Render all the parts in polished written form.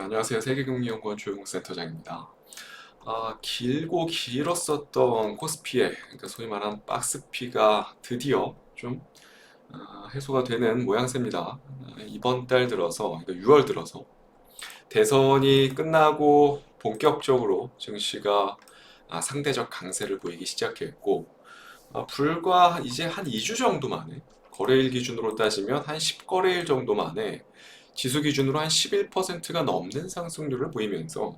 안녕하세요. 세계금융연구원 조용국 센터장입니다. 길고 길었었던 코스피의, 그러니까 소위 말하는 박스피가 드디어 좀 해소가 되는 모양새입니다. 이번 달 들어서, 그러니까 6월 들어서 대선이 끝나고 본격적으로 증시가 상대적 강세를 보이기 시작했고, 불과 이제 한 2주 정도 만에, 거래일 기준으로 따지면 한 10거래일 정도 만에 지수 기준으로 한 11%가 넘는 상승률을 보이면서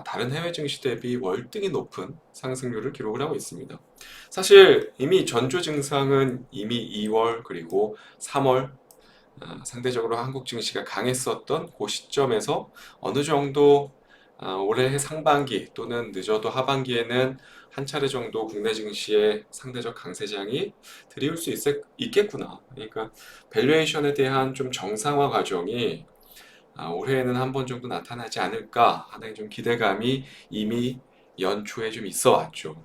다른 해외 증시 대비 월등히 높은 상승률을 기록을 하고 있습니다. 사실 이미 전조 증상은 이미 2월 그리고 3월 상대적으로 한국 증시가 강했었던 그 시점에서 어느 정도 올해 상반기 또는 늦어도 하반기에는 한 차례 정도 국내 증시의 상대적 강세장이 드리울 수 있겠구나. 그러니까 밸류에이션에 대한 좀 정상화 과정이 올해에는 한 번 정도 나타나지 않을까 하는 좀 기대감이 이미 연초에 좀 있어 왔죠.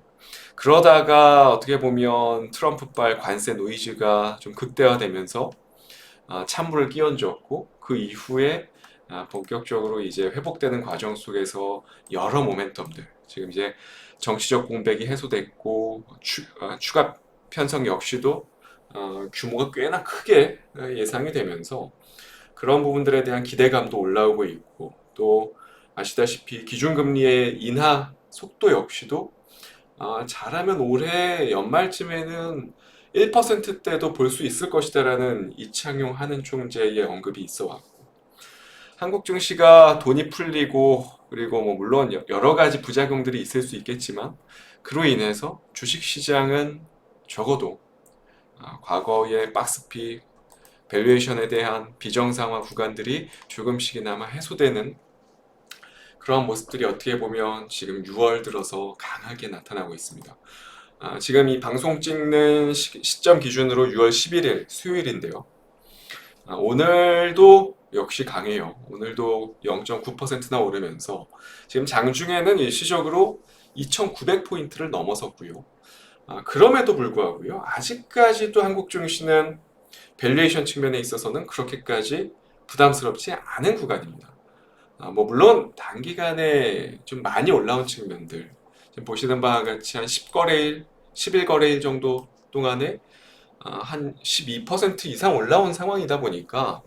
그러다가 어떻게 보면 트럼프발 관세 노이즈가 좀 극대화되면서 찬물을 끼얹었고 그 이후에 본격적으로 이제 회복되는 과정 속에서 여러 모멘텀들 지금 이제 정치적 공백이 해소됐고 추가 편성 역시도 규모가 꽤나 크게 예상이 되면서 그런 부분들에 대한 기대감도 올라오고 있고 또 아시다시피 기준금리의 인하 속도 역시도 잘하면 올해 연말쯤에는 1%대도 볼 수 있을 것이다라는 이창용 한은 총재의 언급이 있어 왔고 한국 증시가 돈이 풀리고 그리고 뭐 물론 여러 가지 부작용들이 있을 수 있겠지만 그로 인해서 주식 시장은 적어도 과거의 박스피 밸류에이션에 대한 비정상화 구간들이 조금씩이나마 해소되는 그런 모습들이 어떻게 보면 지금 6월 들어서 강하게 나타나고 있습니다. 지금 이 방송 찍는 시점 기준으로 6월 11일 수요일인데요. 오늘도 역시 강해요. 오늘도 0.9%나 오르면서 지금 장중에는 일시적으로 2,900포인트를 넘어섰고요. 그럼에도 불구하고요. 아직까지도 한국 증시는 밸류에이션 측면에 있어서는 그렇게까지 부담스럽지 않은 구간입니다. 뭐 물론 단기간에 좀 많이 올라온 측면들 지금 보시는 바와 같이 한 10거래일, 11거래일 정도 동안에 한 12% 이상 올라온 상황이다 보니까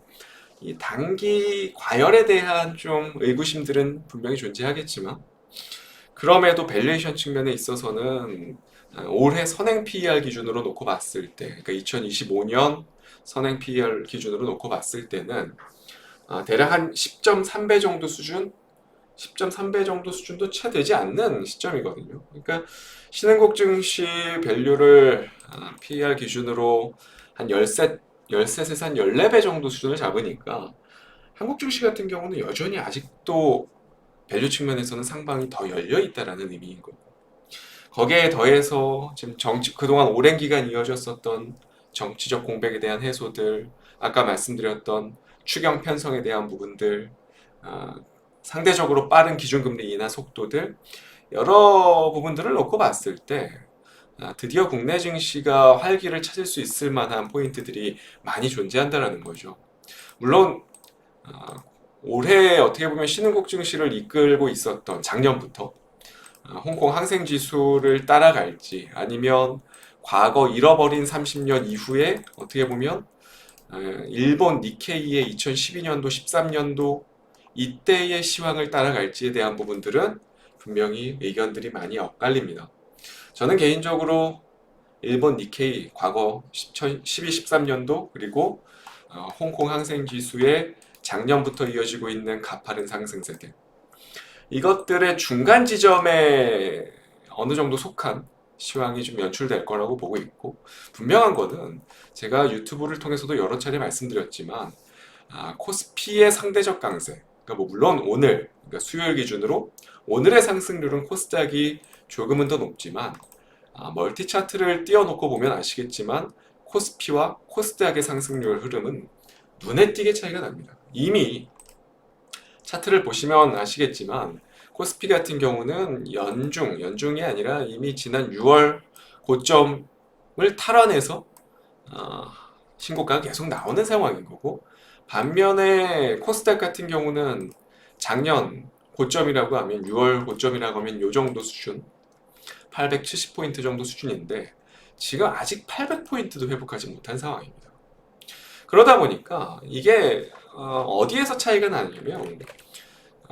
이 단기 과열에 대한 좀 의구심들은 분명히 존재하겠지만 그럼에도 밸류에이션 측면에 있어서는 올해 선행 PER 기준으로 놓고 봤을 때 그러니까 2025년 선행 PER 기준으로 놓고 봤을 때는 대략 한 10.3배 정도 수준 10.3배 정도 수준도 채 되지 않는 시점이거든요. 그러니까 신흥국 증시 밸류를 PER 기준으로 한 13에서 한 14배 정도 수준을 잡으니까 한국 증시 같은 경우는 여전히 아직도 밸류 측면에서는 상방이 더 열려 있다라는 의미인 거고 거기에 더해서 지금 그동안 오랜 기간 이어졌었던 정치적 공백에 대한 해소들 아까 말씀드렸던 추경 편성에 대한 부분들 아, 상대적으로 빠른 기준금리 인하 속도들 여러 부분들을 놓고 봤을 때 드디어 국내 증시가 활기를 찾을 수 있을 만한 포인트들이 많이 존재한다는 거죠. 물론 아, 올해 어떻게 보면 신흥국 증시를 이끌고 있었던 작년부터 홍콩 항생지수를 따라갈지 아니면 과거 잃어버린 30년 이후에 어떻게 보면 일본 니케이의 2012년도, 13년도 이때의 시황을 따라갈지에 대한 부분들은 분명히 의견들이 많이 엇갈립니다. 저는 개인적으로 일본 니케이 과거 12, 13년도 그리고 홍콩 항생지수의 작년부터 이어지고 있는 가파른 상승세들 이것들의 중간 지점에 어느 정도 속한 시황이 좀 연출될 거라고 보고 있고 분명한 거는 제가 유튜브를 통해서도 여러 차례 말씀드렸지만 코스피의 상대적 강세 그러니까 뭐 물론 오늘 그러니까 수요일 기준으로 오늘의 상승률은 코스닥이 조금은 더 높지만 멀티 차트를 띄워놓고 보면 아시겠지만 코스피와 코스닥의 상승률 흐름은 눈에 띄게 차이가 납니다. 이미 차트를 보시면 아시겠지만 코스피 같은 경우는 연중이 아니라 이미 지난 6월 고점을 탈환해서 신고가가 계속 나오는 상황인 거고 반면에 코스닥 같은 경우는 작년 고점이라고 하면 6월 고점이라고 하면 요 정도 수준 870포인트 정도 수준인데 지금 아직 800포인트도 회복하지 못한 상황입니다. 그러다 보니까 이게 어디에서 차이가 나냐면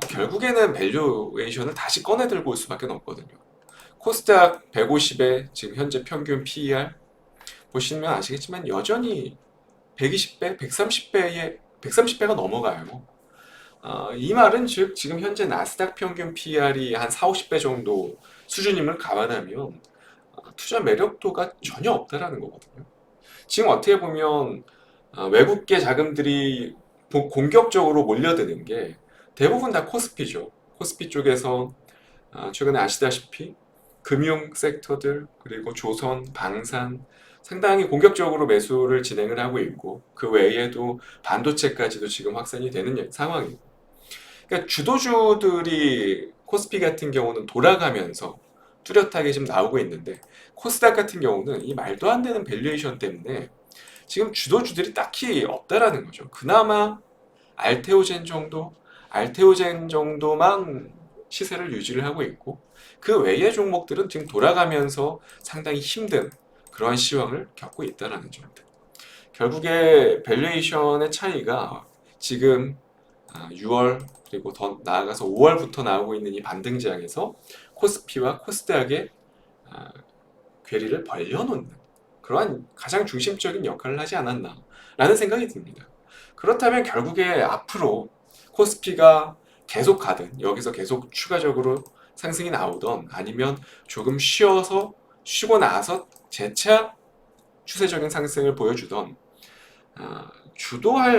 결국에는 밸류에이션을 다시 꺼내 들고 올 수밖에 없거든요. 코스닥 150에 지금 현재 평균 PER 보시면 아시겠지만 여전히 120배, 130배가 넘어가요. 이 말은 즉 지금 현재 나스닥 평균 PER이 한 4, 50배 정도 수준임을 감안하면 투자 매력도가 전혀 없다라는 거거든요. 지금 어떻게 보면 외국계 자금들이 공격적으로 몰려드는 게 대부분 다 코스피죠. 코스피 쪽에서 최근에 아시다시피 금융 섹터들 그리고 조선, 방산 상당히 공격적으로 매수를 진행을 하고 있고 그 외에도 반도체까지도 지금 확산이 되는 상황이고 그러니까 주도주들이 코스피 같은 경우는 돌아가면서 뚜렷하게 지금 나오고 있는데 코스닥 같은 경우는 이 말도 안 되는 밸류에이션 때문에 지금 주도주들이 딱히 없다라는 거죠. 그나마 알테오젠 정도만 시세를 유지를 하고 있고 그 외의 종목들은 지금 돌아가면서 상당히 힘든 그러한 시황을 겪고 있다는 점들. 결국에 밸류에이션의 차이가 지금 6월 그리고 더 나아가서 5월부터 나오고 있는 이 반등장에서 코스피와 코스닥의 괴리를 벌려놓는 그러한 가장 중심적인 역할을 하지 않았나 라는 생각이 듭니다. 그렇다면 결국에 앞으로 코스피가 계속 가든 여기서 계속 추가적으로 상승이 나오던 아니면 조금 쉬고 나서 재차 추세적인 상승을 보여주던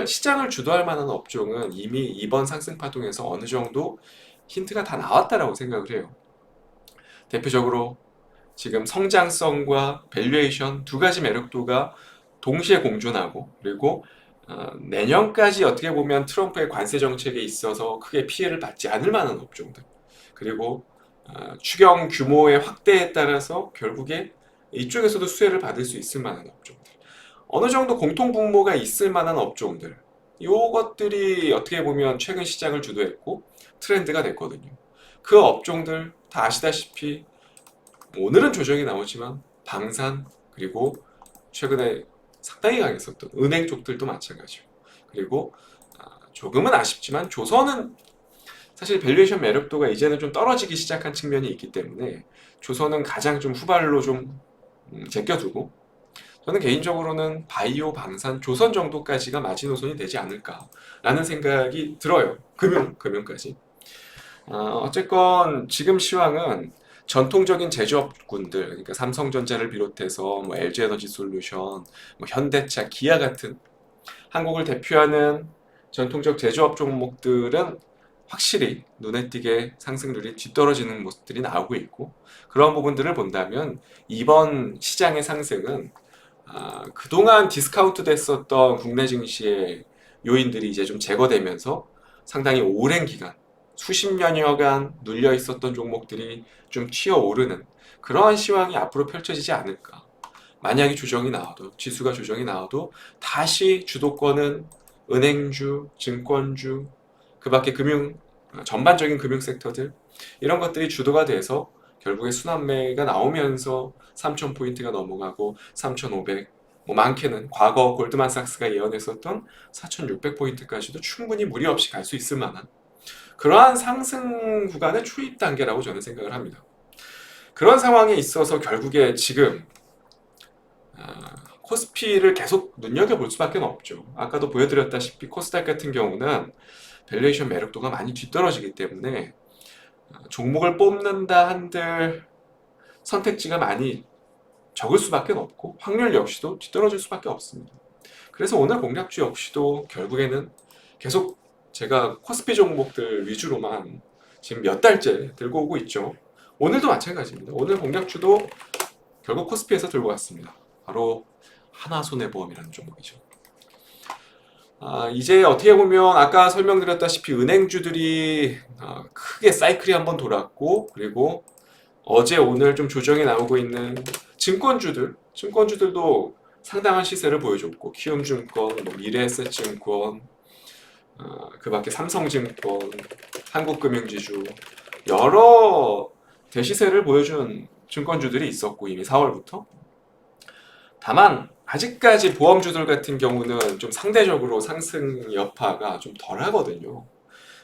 시장을 주도할 만한 업종은 이미 이번 상승 파동에서 어느 정도 힌트가 다 나왔다라고 생각을 해요. 대표적으로 지금 성장성과 밸류에이션 두 가지 매력도가 동시에 공존하고 그리고 내년까지 어떻게 보면 트럼프의 관세 정책에 있어서 크게 피해를 받지 않을 만한 업종들 그리고 추경 규모의 확대에 따라서 결국에 이쪽에서도 수혜를 받을 수 있을 만한 업종들 어느 정도 공통분모가 있을 만한 업종들 이것들이 어떻게 보면 최근 시장을 주도했고 트렌드가 됐거든요. 그 업종들 다 아시다시피 오늘은 조정이 나오지만 방산 그리고 최근에 상당히 강했었던 은행 쪽들도 마찬가지고 그리고 조금은 아쉽지만 조선은 사실 밸류에이션 매력도가 이제는 좀 떨어지기 시작한 측면이 있기 때문에 조선은 가장 좀 후발로 좀 제껴두고 저는 개인적으로는 바이오, 방산, 조선 정도까지가 마지노선이 되지 않을까라는 생각이 들어요. 금융까지. 어쨌건 지금 시황은 전통적인 제조업군들, 그러니까 삼성전자를 비롯해서 뭐 LG에너지솔루션, 뭐 현대차, 기아 같은 한국을 대표하는 전통적 제조업 종목들은 확실히 눈에 띄게 상승률이 뒤떨어지는 모습들이 나오고 있고 그런 부분들을 본다면 이번 시장의 상승은 그동안 디스카운트 됐었던 국내 증시의 요인들이 이제 좀 제거되면서 상당히 오랜 기간 수십 년여간 눌려 있었던 종목들이 좀 튀어오르는 그러한 시황이 앞으로 펼쳐지지 않을까. 만약에 조정이 나와도 지수가 조정이 나와도 다시 주도권은 은행주, 증권주, 그 밖에 전반적인 금융 섹터들 이런 것들이 주도가 돼서 결국에 순환매가 나오면서 3,000포인트가 넘어가고 3,500, 뭐 많게는 과거 골드만삭스가 예언했었던 4,600포인트까지도 충분히 무리 없이 갈 수 있을 만한 그러한 상승 구간의 초입 단계라고 저는 생각을 합니다. 그런 상황에 있어서 결국에 지금 코스피를 계속 눈여겨볼 수밖에 없죠. 아까도 보여드렸다시피 코스닥 같은 경우는 밸류에이션 매력도가 많이 뒤떨어지기 때문에 종목을 뽑는다 한들 선택지가 많이 적을 수밖에 없고 확률 역시도 뒤떨어질 수밖에 없습니다. 그래서 오늘 공략주 역시도 결국에는 계속 제가 코스피 종목들 위주로만 지금 몇 달째 들고 오고 있죠. 오늘도 마찬가지입니다. 오늘 공략주도 결국 코스피에서 들고 왔습니다. 바로 하나손해보험이라는 종목이죠. 이제 어떻게 보면 아까 설명드렸다시피 은행주들이 크게 사이클이 한번 돌았고 그리고 어제 오늘 좀 조정이 나오고 있는 증권주들도 상당한 시세를 보여줬고 키움증권, 뭐 미래에셋증권, 그 밖에 삼성증권, 한국금융지주 여러 대시세를 보여준 증권주들이 있었고 이미 4월부터. 다만 아직까지 보험주들 같은 경우는 좀 상대적으로 상승 여파가 좀 덜하거든요.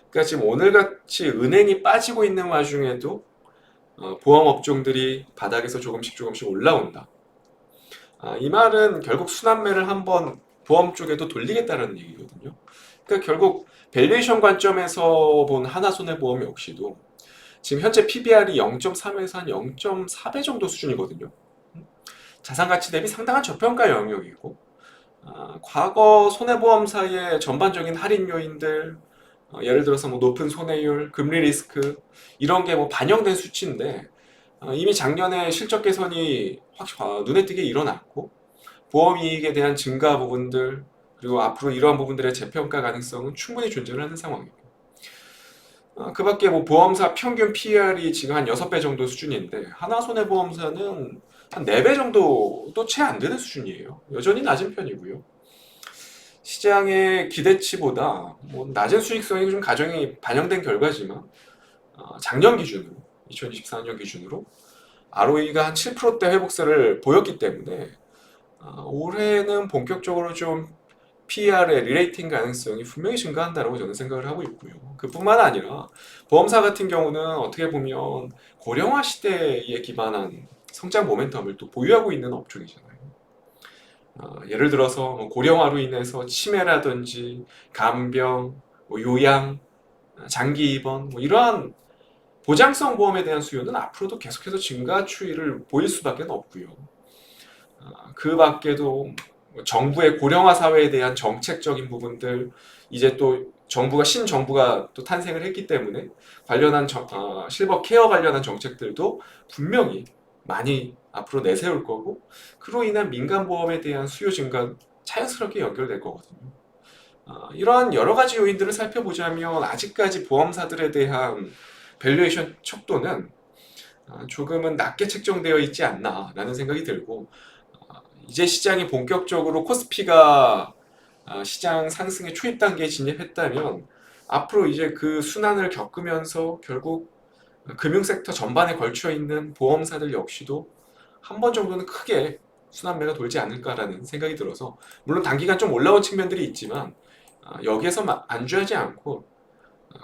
그러니까 지금 오늘같이 은행이 빠지고 있는 와중에도 보험 업종들이 바닥에서 조금씩 조금씩 올라온다. 이 말은 결국 순환매를 한번 보험 쪽에도 돌리겠다는 얘기거든요. 그러니까 결국 밸류에이션 관점에서 본 하나손해보험 역시도 지금 현재 PBR이 0.3에서 한 0.4배 정도 수준이거든요. 자산가치 대비 상당한 저평가 영역이고 과거 손해보험사의 전반적인 할인 요인들 예를 들어서 뭐 높은 손해율, 금리 리스크 이런 게 뭐 반영된 수치인데 이미 작년에 실적 개선이 확 눈에 띄게 일어났고 보험이익에 대한 증가 부분들 그리고 앞으로 이러한 부분들의 재평가 가능성은 충분히 존재를 하는 상황이고 그 밖에 뭐 보험사 평균 PER이 지금 한 6배 정도 수준인데 하나손해보험사는 한 4배 정도도 채 안 되는 수준이에요. 여전히 낮은 편이고요. 시장의 기대치보다 뭐 낮은 수익성이 좀 가정이 반영된 결과지만 작년 기준으로 2024년 기준으로 ROE가 한 7%대 회복세를 보였기 때문에 올해는 본격적으로 좀 PER의 리레이팅 가능성이 분명히 증가한다고 저는 생각을 하고 있고요. 그뿐만 아니라 보험사 같은 경우는 어떻게 보면 고령화 시대에 기반한 성장 모멘텀을 또 보유하고 있는 업종이잖아요. 예를 들어서 뭐 고령화로 인해서 치매라든지 간병, 뭐 요양, 장기 입원 뭐 이러한 보장성 보험에 대한 수요는 앞으로도 계속해서 증가 추이를 보일 수밖에 없고요. 그 밖에도 정부의 고령화 사회에 대한 정책적인 부분들 이제 또 신정부가 또 탄생을 했기 때문에 관련한 실버 케어 관련한 정책들도 분명히 많이 앞으로 내세울 거고 그로 인한 민간 보험에 대한 수요 증가 자연스럽게 연결될 거거든요. 이러한 여러 가지 요인들을 살펴보자면 아직까지 보험사들에 대한 밸류에이션 척도는 조금은 낮게 책정되어 있지 않나라는 생각이 들고 이제 시장이 본격적으로 코스피가 시장 상승의 초입 단계에 진입했다면 앞으로 이제 그 순환을 겪으면서 결국 금융 섹터 전반에 걸쳐 있는 보험사들 역시도 한 번 정도는 크게 순환매가 돌지 않을까라는 생각이 들어서 물론 단기간 좀 올라온 측면들이 있지만 여기에서 안주하지 않고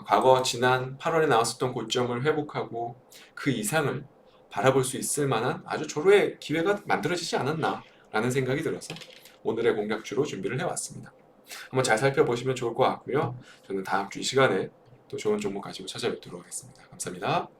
과거 지난 8월에 나왔었던 고점을 회복하고 그 이상을 바라볼 수 있을 만한 아주 절호의 기회가 만들어지지 않았나라는 생각이 들어서 오늘의 공략주로 준비를 해왔습니다. 한번 잘 살펴보시면 좋을 것 같고요. 저는 다음 주 이 시간에 또 좋은 종목 가지고 찾아뵙도록 하겠습니다. 감사합니다.